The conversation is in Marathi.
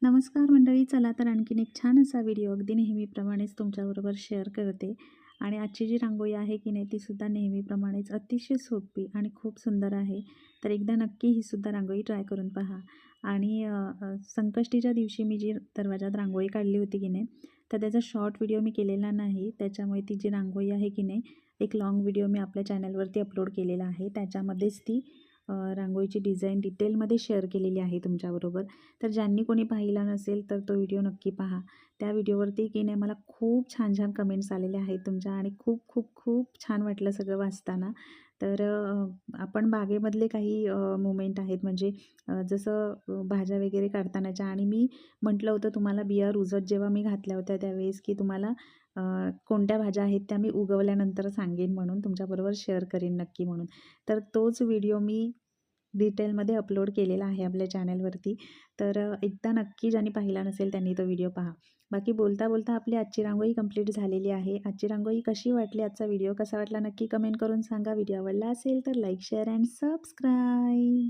नमस्कार मंडळी. चला तर आणखीन एक छान असा व्हिडिओ अगदी नेहमीप्रमाणेच तुमच्याबरोबर शेअर करते. आणि आजची जी रांगोळी आहे की नाही तीसुद्धा नेहमीप्रमाणेच अतिशय सोपी आणि खूप सुंदर आहे. तर एकदा नक्की ही सुद्धा रांगोळी ट्राय करून पहा. आणि संकष्टीच्या दिवशी मी जी दरवाजात रांगोळी काढली होती की नाही, तर त्याचा शॉर्ट व्हिडिओ मी केलेला नाही. त्याच्यामुळे ती जी रांगोळी आहे की नाही, एक लाँग व्हिडिओ मी आपल्या चॅनलवरती अपलोड केलेला आहे. त्याच्यामध्येच ती रांगोळीची डिझाईन डिटेलमध्ये शेअर केलेली आहे तुमच्याबरोबर. तर ज्यांनी कोणी पाहिला नसेल तर तो व्हिडिओ नक्की पहा. त्या व्हिडिओवरती की नाही मला खूप छान छान कमेंट्स आलेल्या आहेत तुमच्या आणि खूप खूप खूप छान वाटलं सगळं वाचताना. तर आपण बागेमधले काही मोमेंट आहेत म्हणजे जसं भाज्या वगैरे काढतानाच्या. आणि मी म्हटलं होतं तुम्हाला बिया रुजत जेव्हा मी घातल्या होत्या त्यावेळेस की तुम्हाला कोणत्या भाज्या आहेत त्या मी उगवल्यानंतर सांगेन म्हणून तुमच्याबरोबर शेअर करीन नक्की म्हणून. तर तोच व्हिडिओ मी डिटेलमध्ये अपलोड केलेला आहे आपल्या चॅनलवरती. तर एकदा नक्की ज्यांनी पाहिला नसेल त्यांनी तो व्हिडिओ पहा. बाकी बोलता बोलता आपली आजची रांगोळी कंप्लीट झालेली आहे. आजची रांगोळी कशी वाटली, आजचा व्हिडिओ कसा वाटला नक्की कमेंट करून सांगा. व्हिडिओ आवडला असेल तर लाईक, शेअर अँड सबस्क्राईब.